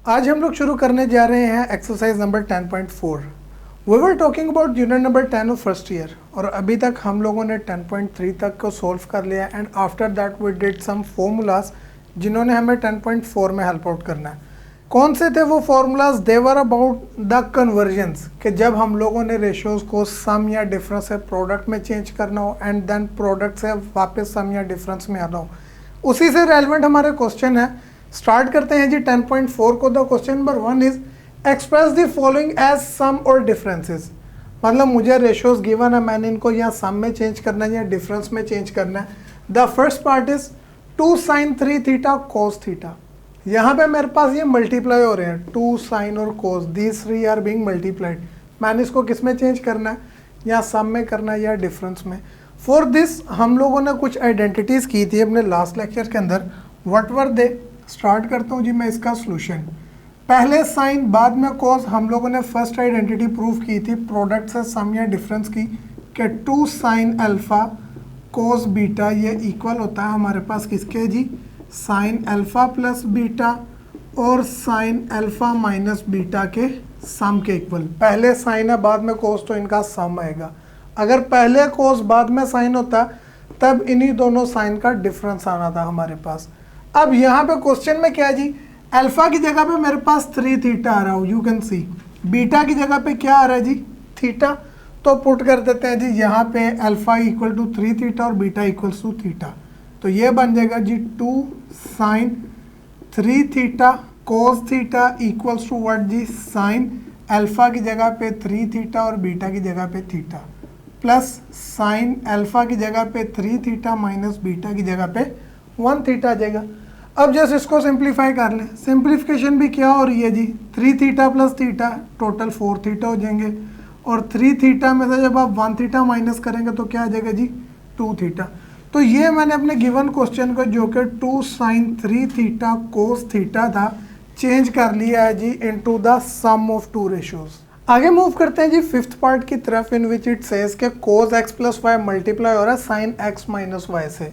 आज हम लोग शुरू करने जा रहे हैं exercise number 10.4। We were talking about unit number 10 of first year और अभी तक हम लोगों ने 10.3 तक को सॉल्व कर लिया and after that we did some formulas जिन्होंने हमें 10.4 में हेल्प आउट करना है। कौन से थे वो formulas? They were about the convergence, कि जब हम लोगों ने रेशियोज को सम या डिफरेंस से प्रोडक्ट में चेंज करना हो एंड देन प्रोडक्ट से वापस सम या डिफरेंस में आना हो, उसी से रेलिवेंट हमारे क्वेश्चन है। स्टार्ट करते हैं जी 10.4 को। The question number 1 is express the following as sum और डिफरेंसेस। मतलब मुझे रेशियोज गिवन है, मैंने इनको या सम में चेंज करना है या डिफरेंस में चेंज करना है। The first part is 2 sin 3 theta cos theta. यहाँ पे मेरे पास ये मल्टीप्लाई हो रहे हैं, 2 sin और cos, these three are being multiplied. मैंने इसको किस में चेंज करना है, या सम में करना है या डिफरेंस में। फॉर दिस हम लोगों ने कुछ आइडेंटिटीज़ की थी अपने लास्ट लेक्चर के अंदर। What were they? स्टार्ट करता हूँ जी मैं इसका सोल्यूशन। पहले साइन बाद में कॉस। हम लोगों ने फर्स्ट आइडेंटिटी प्रूव की थी प्रोडक्ट से सम या डिफरेंस की, कि 2 sin अल्फ़ा cos बीटा ये इक्वल होता है हमारे पास किसके जी? साइन अल्फ़ा प्लस बीटा और साइन अल्फ़ा माइनस बीटा के सम के इक्वल। पहले साइन है बाद में कॉस तो इनका सम आएगा। अगर पहले कॉस बाद में साइन होता तब इन्हीं दोनों साइन का डिफरेंस आना था हमारे पास। अब यहाँ पे क्वेश्चन में क्या है जी? अल्फा की जगह पे मेरे पास 3 थीटा आ रहा हो, यू कैन सी। बीटा की जगह पे क्या आ रहा है जी? थीटा। तो पुट कर देते हैं जी यहाँ पे अल्फा इक्वल टू 3 थीटा और बीटा इक्वल्स टू थीटा। तो ये बन जाएगा जी 2 sin 3 theta cos theta equals to what जी? साइन अल्फा की जगह पे 3 थीटा और बीटा की जगह पे थीटा, प्लस साइन अल्फा की जगह पे 3 थीटा माइनस बीटा की जगह पे 1 थीटा आ जाएगा। अब जैसे इसको सिंप्लीफाई कर लें, सिंप्लीफिकेशन भी क्या हो रही है जी? 3 theta plus theta total 4 theta हो जाएंगे, और 3 थीटा में से जब आप 1 थीटा माइनस करेंगे तो क्या आ जाएगा जी? 2 थीटा। तो ये मैंने अपने गिवन क्वेश्चन को जो कि 2 sin 3 थीटा cos थीटा था, चेंज कर लिया है जी into the sum of two ratios. आगे मूव करते हैं जी फिफ्थ पार्ट की तरफ, इन विच इट सेज के cos x plus Y multiply हो रहा है sin x माइनस वाई से।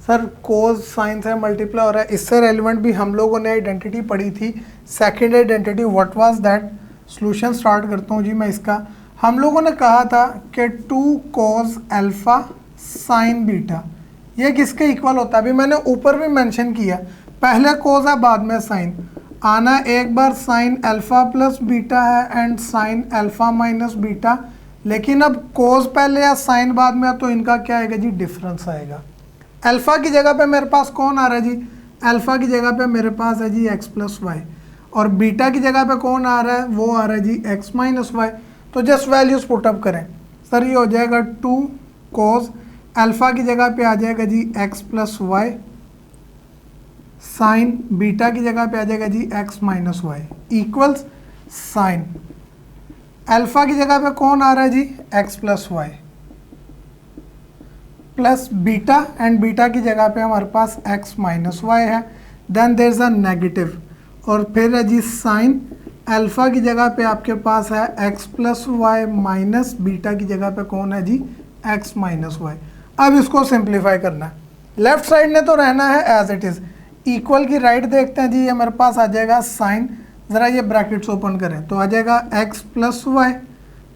सर cos साइन से मल्टीप्लाई हो रहा है, इससे रेलिवेंट भी हम लोगों ने आइडेंटिटी पढ़ी थी। Second identity what was that? Solution start करता हूँ जी मैं इसका। हम लोगों ने कहा था कि 2 cos अल्फा साइन बीटा ये किसके इक्वल होता है? अभी मैंने ऊपर भी मेंशन किया, पहले cos है बाद में साइन आना। एक बार साइन अल्फा प्लस बीटा है and sign alpha minus beta, लेकिन अब cos पहले या साइन बाद में है तो इनका क्या आएगा जी? डिफरेंस आएगा। अल्फ़ा की जगह पे मेरे पास कौन आ रहा है जी? अल्फ़ा की जगह पे मेरे पास है जी x प्लस वाई, और बीटा की जगह पे कौन आ रहा है? वो आ रहा है जी x माइनस वाई। तो जस्ट वैल्यूज पुटअप करें। सर ये हो जाएगा 2 cos अल्फ़ा की जगह पे आ जाएगा जी x plus y, sine beta की जगह पे आ जाएगा जी x minus y equals sine alpha की जगह पे कौन आ रहा है जी? x plus y plus beta, and beta की जगह पे हमारे पास x माइनस वाई है। Then there is a negative, और फिर है जी साइन अल्फ़ा की जगह पे आपके पास है x plus y minus beta की जगह पे कौन है जी? x minus Y. अब इसको सिंप्लीफाई करना है, लेफ्ट साइड ने तो रहना है एज इट इज़। इक्वल की राइट देखते हैं जी, ये मेरे पास आ जाएगा साइन, ज़रा ये ब्रैकेट्स ओपन करें तो आ जाएगा x प्लस वाई,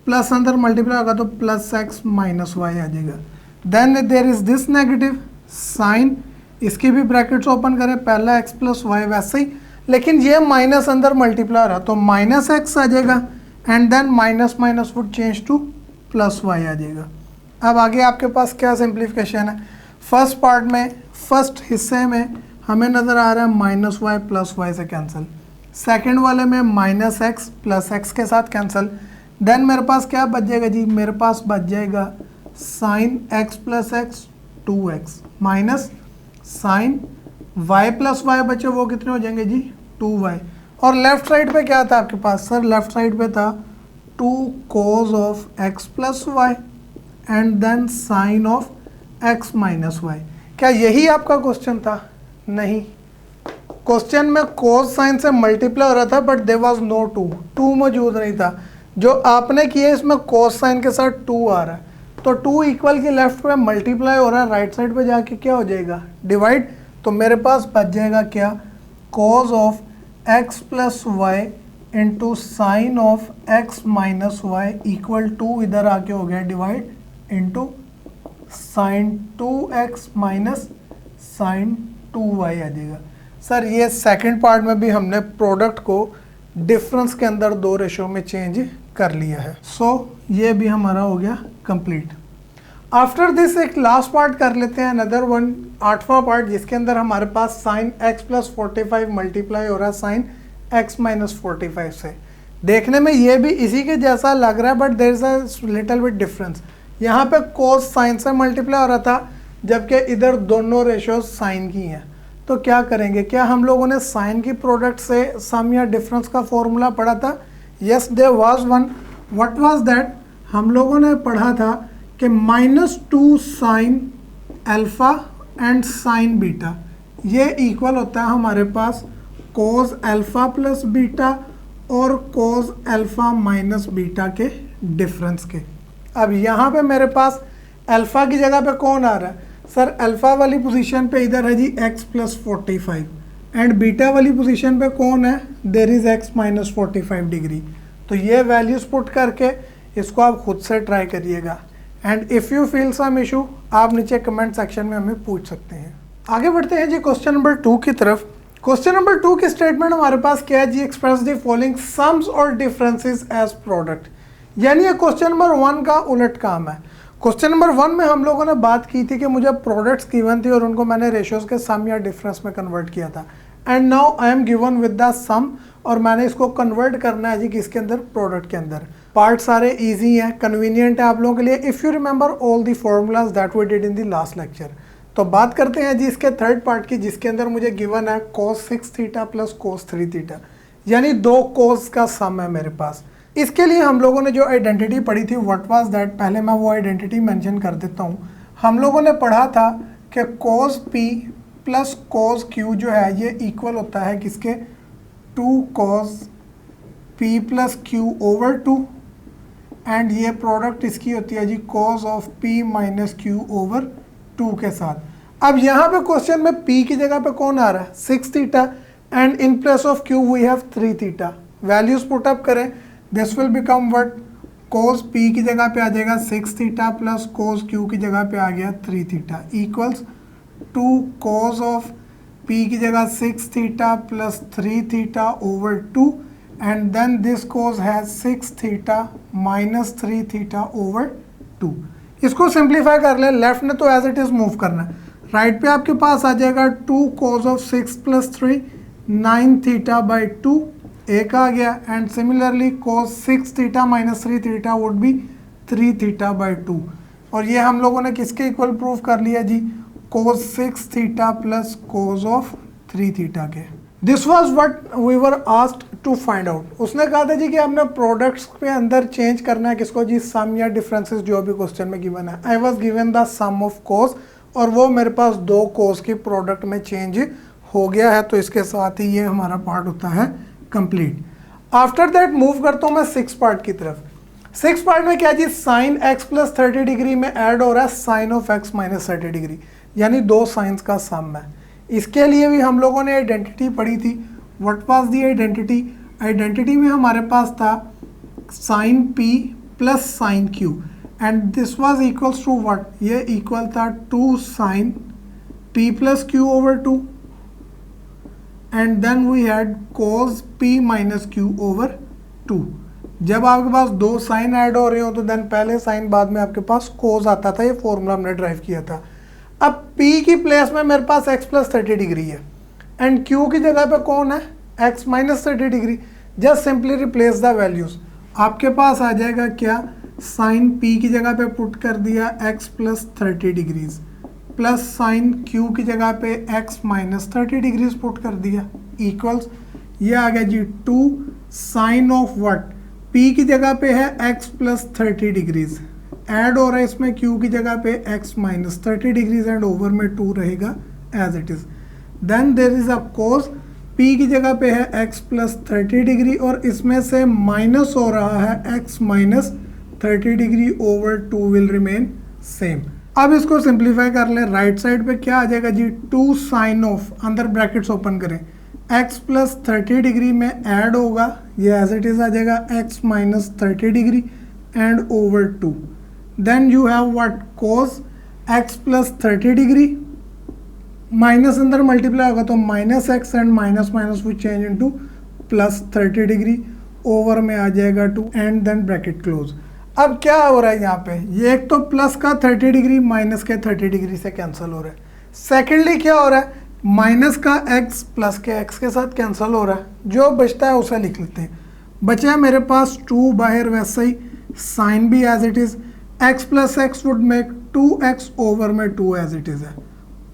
प्लस अंदर मल्टीप्लाई होगा तो प्लस x माइनस वाई आ जाएगा। Then there is this negative sign, इसकी भी ब्रैकेट्स ओपन करें, पहला x प्लस वाई वैसे ही, लेकिन ये माइनस अंदर मल्टीप्लाई रहा तो माइनस x आ जाएगा, and then minus minus would change to plus Y आ जाएगा। अब आगे आपके पास क्या सिंप्लीफिकेशन है? फर्स्ट पार्ट में, फर्स्ट हिस्से में हमें नज़र आ रहा है माइनस वाई प्लस वाई से कैंसिल, सेकेंड वाले में माइनस एक्स प्लस एक्स के साथ कैंसिल। देन मेरे पास क्या बच जाएगा जी? मेरे पास बच जाएगा sine x plus x 2x minus sine y plus y बचे, वो कितने हो जाएंगे जी? 2y। और लेफ्ट साइड पे क्या था आपके पास? सर लेफ्ट साइड पे था 2 cos of x plus y and then sine of x minus y. क्या यही आपका क्वेश्चन था? नहीं, क्वेश्चन में cos साइन से मल्टीप्लाई हो रहा था बट देयर वाज नो 2 मौजूद नहीं था। जो आपने किया इसमें cos साइन के साथ 2 आ रहा है, तो 2 इक्वल की लेफ्ट पे मल्टीप्लाई हो रहा है, राइट साइड पे जाके क्या हो जाएगा? डिवाइड। तो मेरे पास बच जाएगा क्या? cos of x plus y into sine of x minus y equal to, इधर आके हो गया divide, into sine 2x minus sine 2y आ जाएगा। सर ये सेकंड पार्ट में भी हमने प्रोडक्ट को डिफरेंस के अंदर दो रेशो में चेंज कर लिया है। सो ये भी हमारा हो गया कंप्लीट। आफ्टर दिस एक लास्ट पार्ट कर लेते हैं, अनदर वन, आठवां पार्ट, जिसके अंदर हमारे पास साइन x प्लस 45 मल्टीप्लाई हो रहा है साइन x माइनस 45 से। देखने में ये भी इसी के जैसा लग रहा है, but there is a little bit difference. यहाँ पे कोस साइन से मल्टीप्लाई हो रहा था, जबकि इधर दोनों रेशो साइन की हैं। तो क्या करेंगे, क्या हम लोगों ने साइन की प्रोडक्ट से सम या डिफरेंस का फॉर्मूला पढ़ा था? Yes there was one. What was that? हम लोगों ने पढ़ा था कि -2 sine alpha and sine beta, ये इक्वल होता है हमारे पास कोस अल्फा प्लस बीटा और कोस अल्फा माइनस बीटा के डिफरेंस के। अब यहाँ पे मेरे पास अल्फा की जगह पे कौन आ रहा है? सर अल्फा वाली पोजीशन पे इधर है जी x प्लस 45 एंड बीटा वाली पोजीशन पे कौन है? There is x minus 45 degree. तो ये वैल्यूज पुट करके इसको आप खुद से ट्राई करिएगा, and if you feel some issue आप नीचे कमेंट सेक्शन में हमें पूछ सकते हैं। आगे बढ़ते हैं जी क्वेश्चन नंबर 2 की तरफ। क्वेश्चन नंबर 2 की स्टेटमेंट हमारे पास क्या है जी? एक्सप्रेस द फॉलोइंग सम्स और डिफरेंसेस एज प्रोडक्ट। यानी ये क्वेश्चन नंबर 1 का उलट काम है। क्वेश्चन नंबर 1 में हम लोगों ने बात की थी कि मुझे प्रोडक्ट्स गिवन थी और उनको मैंने रेशियोज के सम या डिफरेंस में कन्वर्ट किया था, and now I am given with the sum, और मैंने इसको कन्वर्ट करना है जी किसके अंदर? प्रोडक्ट के अंदर। पार्ट सारे इजी हैं, कन्वीनियंट है आप लोगों के लिए, if you remember all the formulas that we did in the last lecture. तो बात करते हैं जी इसके थर्ड पार्ट की, जिसके अंदर मुझे गिवन है cos 6 theta plus cos 3 theta, यानी दो कोस का सम है मेरे पास। इसके लिए हम लोगों ने जो आइडेंटिटी पढ़ी थी, व्हाट वाज दैट? पहले मैं वो आइडेंटिटी मेंशन कर देता हूँ। हम लोगों ने पढ़ा था कि cos p plus cos q जो है ये इक्वल होता है किसके? 2 cos p plus q over 2, and ये प्रोडक्ट इसकी होती है जी cos of p minus q over 2 के साथ। अब यहाँ पे क्वेश्चन में p की जगह पे कौन आ रहा है? 6 theta, and in place of q we have 3 theta. Values put up करें, this will become what? cos p की जगह पे आ जाएगा 6 थीटा प्लस cos q की जगह पे आ गया 3 theta equals 2 cos of p की जगह 6 theta plus 3 theta over 2, and then this cos has 6 theta minus 3 theta over 2। इसको सिंप्लीफाई कर ले, लेफ्ट ने तो एज इट इज मूव करना है, राइट पे आपके पास आ जाएगा 2 cos of 6 plus 3 9 theta by 2, एक आ गया, and similarly cos 6 theta minus 3 theta would be 3 theta by 2, और ये हम लोगों ने किसके इक्वल प्रूव कर लिया जी? cos 6 theta plus cos of 3 theta के। This was what we were asked to find out. उसने कहा था जी कि हमने प्रोडक्ट्स के अंदर चेंज करना है किसको जी? सम या डिफरेंसेस जो अभी क्वेश्चन में गिवन है। I was given the sum of cos, और वो मेरे पास दो cos की प्रोडक्ट में चेंज हो गया है, तो इसके साथ ही ये हमारा पार्ट होता है कंप्लीट। आफ्टर दैट मूव करता हूँ मैं 6 पार्ट की तरफ। 6 पार्ट में क्या जी? साइन x प्लस 30 डिग्री में ऐड हो रहा है sine of x minus 30 degree, यानी दो साइंस का सम है। इसके लिए भी हम लोगों ने आइडेंटिटी पढ़ी थी। What was the identity? Identity में हमारे पास था sine p plus sine q, and this was equals to what? ये इक्वल था 2 sine p plus q over 2, and then we had cos p minus q over 2। जब आपके पास दो sign add हो रहे हो तो देन पहले साइन बाद में आपके पास cos आता था, ये फॉर्मूला हमने ड्राइव किया था। अब p की प्लेस में मेरे पास x प्लस 30 डिग्री है, एंड q की जगह पे कौन है? x minus 30 degree. Just simply replace the values, आपके पास आ जाएगा क्या? साइन p की जगह पे पुट कर दिया x plus 30 degrees, plus sine q की जगह पे x माइनस 30 डिग्रीज पुट कर दिया इक्वल्स, ये आ गया जी 2 साइन ऑफ व्हाट? p की जगह पे है x प्लस 30 डिग्रीज, ऐड हो रहा है इसमें q की जगह पे x minus 30 degrees, and over में 2 रहेगा as it is. Then there is a cos, p की जगह पे है x प्लस 30 डिग्री, और इसमें से माइनस हो रहा है x minus 30 degree over 2 will remain same. अब इसको सिंप्लीफाई कर ले, राइट साइड पे क्या आ जाएगा जी? 2 साइन ऑफ, अंदर ब्रैकेट्स ओपन करें, x प्लस 30 डिग्री में ऐड होगा, ये एज इट इज आ जाएगा x minus 30 degree and over 2. Then you have what cos x plus 30 degree, minus अंदर मल्टीप्लाई होगा तो minus x and minus minus will change into plus 30 degree, over में आ जाएगा 2 एंड देन ब्रैकेट क्लोज. अब क्या हो रहा है यहाँ पे, ये एक तो प्लस का 30 डिग्री माइनस के 30 डिग्री से कैंसिल हो रहा है. सेकेंडली क्या हो रहा है, माइनस का x प्लस के x के साथ कैंसिल हो रहा है, जो बचता है उसे लिख लेते हैं. बचा मेरे पास 2 बाहर, वैसे ही साइन भी as it is, x plus x would make 2x over में 2 एज इट इज है.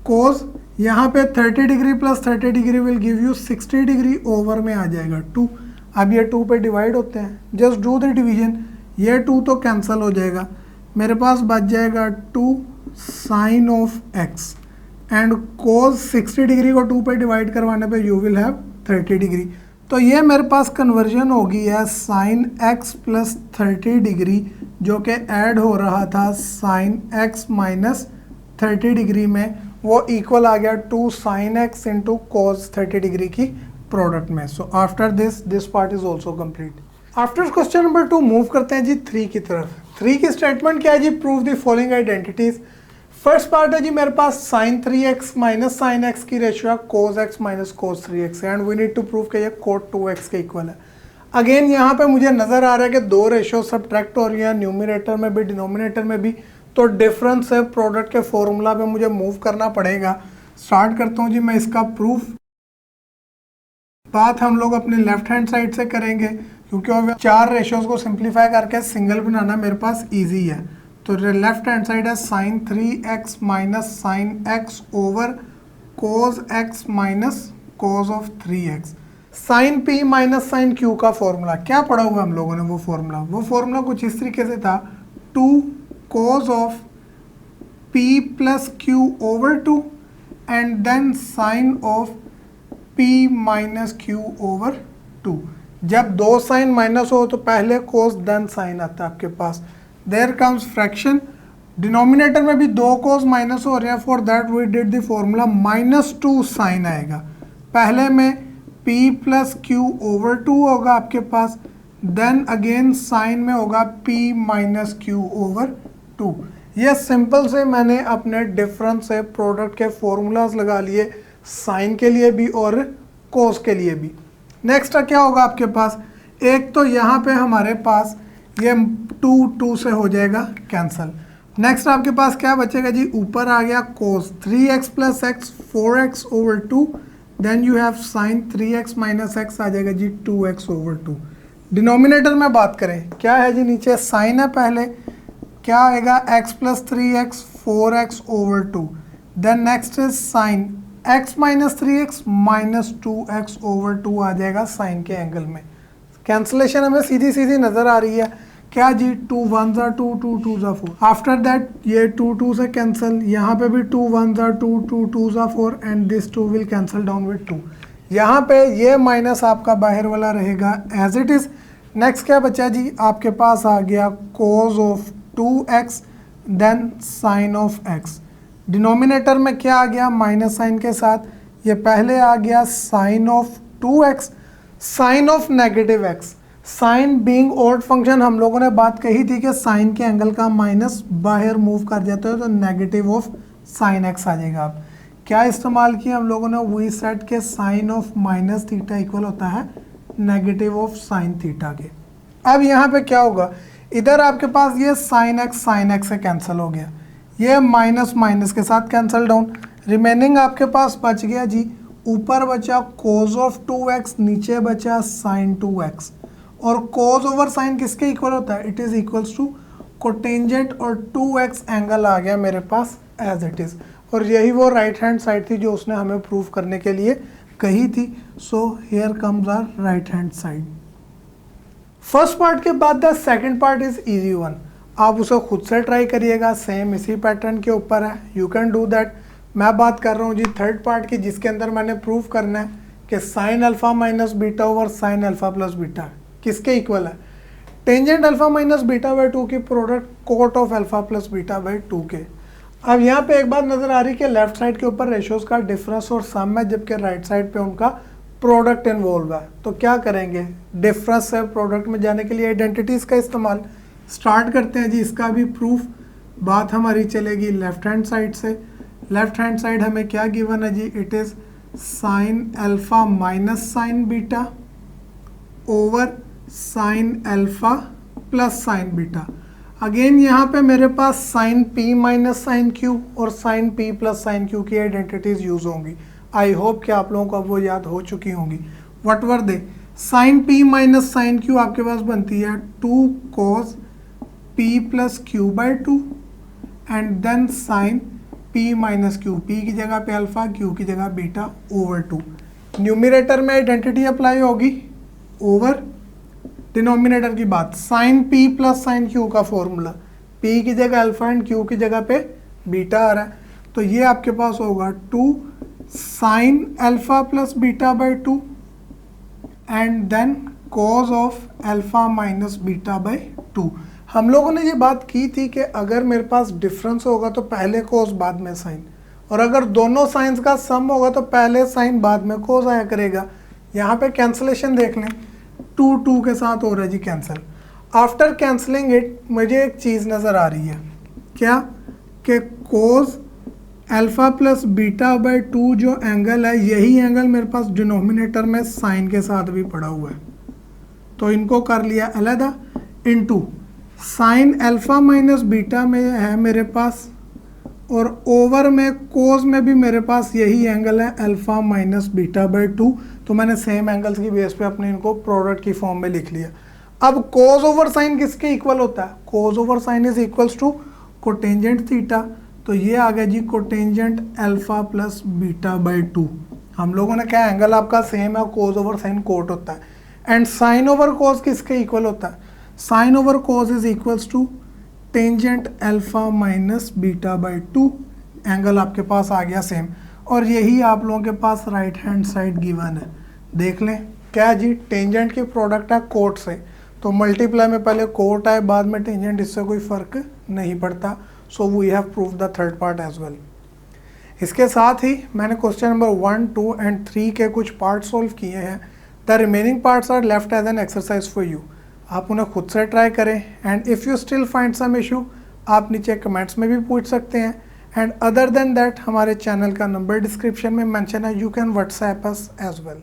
कोस यहाँ पे 30 degree plus 30 degree will give you 60 degree, over में आ जाएगा 2. अब ये 2 पे डिवाइड होते हैं, जस्ट डू द डिवीजन. ये 2 तो कैंसिल हो जाएगा, मेरे पास बच जाएगा 2 sine of x and cos 60 degree को 2 पे डिवाइड करवाने पे यू विल हैव 30 डिग्री. तो ये मेरे पास कन्वर्जन होगी है साइन x प्लस 30 डिग्री जो कि ऐड हो रहा था साइन x माइनस 30 डिग्री में, वो इक्वल आ गया 2 sine x into cos 30 degree की प्रोडक्ट में. So after this part is also complete. After question number 2 move करते हैं जी 3 की तरफ. 3 की स्टेटमेंट क्या है जी, prove the following identities. First part है जी मेरे पास sine 3x minus sine x की रेशियो है cos x minus cos 3x and we need to prove कि ये कोट 2x के इक्वल है. अगेन यहाँ पे मुझे नजर आ रहा है कि 2 रेशियो सब्ट्रैक्ट हो रही है, न्यूमिनेटर में भी डिनोमिनेटर में भी, तो डिफरेंस है प्रोडक्ट के फॉर्मूला पे मुझे मूव करना पड़ेगा. स्टार्ट करता हूँ जी मैं इसका प्रूफ. बात हम लोग अपने लेफ्ट हैंड साइड से करेंगे क्योंकि 4 रेशियोज को सिंप्लीफाई करके सिंगल बनाना मेरे पास इजी है. तो लेफ्ट हैंड साइड है sine 3x minus sine x over cos x minus cos of 3x. Sine p minus sine q का फॉर्मूला क्या पढ़ा हुआ हम लोगों ने, वो फॉर्मूला कुछ इस तरीके से था 2 cos of p plus q over 2 and then sin of p minus q over 2. जब 2 साइन माइनस हो तो पहले cos देन साइन आता है आपके पास. देयर कम्स फ्रैक्शन, डिनोमिनेटर में भी 2 cos माइनस हो रहे हैं, for that we did the formula minus 2 sine आएगा. पहले में p प्लस q ओवर 2 होगा आपके पास, देन अगेन साइन में होगा p माइनस q ओवर 2. ये सिंपल से मैंने अपने डिफरेंस से प्रोडक्ट के फॉर्मूलाज लगा लिए, साइन के लिए भी और कोस के लिए भी. नेक्स्ट क्या होगा आपके पास, एक तो यहाँ पे हमारे पास ये 2 से हो जाएगा कैंसल. नेक्स्ट आपके पास क्या बचेगा जी, ऊपर आ गया cos 3x plus x 4x over 2, then you have sine 3x minus x आ जाएगा जी 2x ओवर 2. डिनोमिनेटर में बात करें क्या है जी, नीचे साइन है, पहले क्या आएगा x plus 3x 4x over 2, then next is sine x minus 3x minus 2x over 2 आ जाएगा साइन के एंगल में. कैंसलेशन हमें सीधी सीधी नजर आ रही है, क्या जी 2 1s are 2, 2 2s are 4. After that ये 2 2 से कैंसिल, यहाँ पे भी 2 1s are 2, 2 2s are 4 and this 2 will cancel down with 2. यहाँ पे ये माइनस आपका बाहर वाला रहेगा एज इट इज. नेक्स्ट क्या बचा जी, आपके पास आ गया cos of 2x then sine of x. Denominator में क्या आ गया, माइनस साइन के साथ, ये पहले आ गया sine of 2x sine of negative x. Sine being odd function हम लोगों ने बात कही थी कि साइन के एंगल का माइनस बाहर मूव कर जाता है तो नेगेटिव ऑफ साइन x आ जाएगा. आप क्या इस्तेमाल किया हम लोगों ने, वी सेट के sine of minus theta equal होता है नेगेटिव ऑफ साइन थीटा के. अब यहाँ पे क्या होगा, इधर आपके पास ये साइन x से कैंसिल हो गया, ये माइनस माइनस के साथ कैंसिल डाउन, रिमेनिंग आपके पास बच गया जी, ऊपर बचा कोस ऑफ 2x, नीचे बचा साइन 2x. और कोस ओवर साइन किसके इक्वल होता है, it is equals to cotangent, और 2x एंगल आ गया मेरे पास एज इट इज. और यही वो राइट हैंड साइड थी जो उसने हमें प्रूव करने के लिए कही थी. So here comes our right hand side. First part के बाद the second part is easy one. आप उसे खुद से ट्राई करिएगा, सेम इसी पैटर्न के ऊपर है, यू कैन डू दैट. मैं बात कर रहा हूँ जी थर्ड पार्ट की, जिसके अंदर मैंने प्रूव करना है कि sine alpha minus beta over sine alpha plus beta किसके इक्वल है, tangent alpha minus beta by 2 की product cot of alpha plus beta by 2 के. अब यहाँ पे एक बात नजर आ रही है कि लेफ्ट साइड के ऊपर रेशियोज का डिफरेंस और सम है, जबकि राइट साइड पे उनका प्रोडक्ट इन्वॉल्व है, तो क्या करेंगे, डिफरेंस से प्रोडक्ट में जाने के लिए आइडेंटिटीज़ का इस्तेमाल। स्टार्ट करते हैं जी इसका भी प्रूफ। बात हमारी चलेगी लेफ्ट हैंड साइड से। लेफ्ट हैंड साइड हमें क्या गिवन है जी, it is sine alpha minus sine beta over sine alpha plus sine beta. Again यहाँ पे मेरे पास sine P minus sine Q और sine P plus sine Q की आइडेंटिटीज यूज होंगी। आई होप कि आप लोगों को अब वो याद हो चुकी होंगी। What were they, sine P minus sine q आपके पास बनती है 2 cos p plus q by 2 and then sine P minus q, p की जगह पे अल्फा, क्यू की जगह बीटा ओवर 2। न्यूमिनेटर में आइडेंटिटी अप्लाई होगी ओवर डिनोमिनेटर की बात, sine P plus sine q का फॉर्मूला, पी की जगह अल्फा एंड क्यू की जगह पे बीटा आ रहा है, तो ये आपके पास होगा 2 sine alpha plus beta by 2 and then cos of alpha minus beta by 2। हम लोगों ने ये बात की थी कि अगर मेरे पास डिफरेंस होगा तो पहले कॉज बाद में साइन, और अगर दोनों साइंस का सम होगा तो पहले साइन बाद में कॉज आया करेगा। यहाँ पे कैंसलेशन देख लें, 2 के साथ हो रहा है जी कैंसिल। आफ्टर कैंसलिंग इट मुझे एक चीज़ नज़र आ रही है, क्या कि cos alpha plus beta by 2 जो एंगल है, यही एंगल मेरे पास डिनोमिनेटर में साइन के साथ भी पड़ा हुआ है, तो इनको कर लिया अलहदा। Into sine alpha minus beta में है मेरे पास, और ओवर में कोस में भी मेरे पास यही एंगल है अल्फ़ा माइनस बीटा बाई 2, तो मैंने सेम एंगल्स की बेस पे अपने इनको प्रोडक्ट की फॉर्म में लिख लिया। अब कोस ओवर साइन किसके इक्वल होता है, cos over sine is equals to cotangent theta, तो ये आ गया जी cotangent alpha plus beta by 2। हम लोगों ने क्या, एंगल आपका सेम है, कोस ओवर साइन कोट होता है, एंड साइन ओवर कोस किसके इक्वल होता है, sine over cos is equals to tangent alpha minus beta by 2, angle आपके पास आ गया सेम, और यही आप लोगों के पास राइट हैंड साइड गिवन है। देख लें क्या जी, टेंजेंट की प्रोडक्ट है कोट से, तो मल्टीप्लाई में पहले कोट आए बाद में टेंजेंट, इससे कोई फ़र्क नहीं पड़ता। So we have prove the third part as well. इसके साथ ही मैंने क्वेश्चन नंबर 1, 2 एंड 3 के कुछ पार्ट सोल्व किए हैं। The remaining parts are left as an exercise for you. आप उन्हें खुद से ट्राई करें, and if you still find some issue आप नीचे कमेंट्स में भी पूछ सकते हैं। एंड अदर देन दैट हमारे चैनल का नंबर डिस्क्रिप्शन में मेंशन है, you can WhatsApp us as well.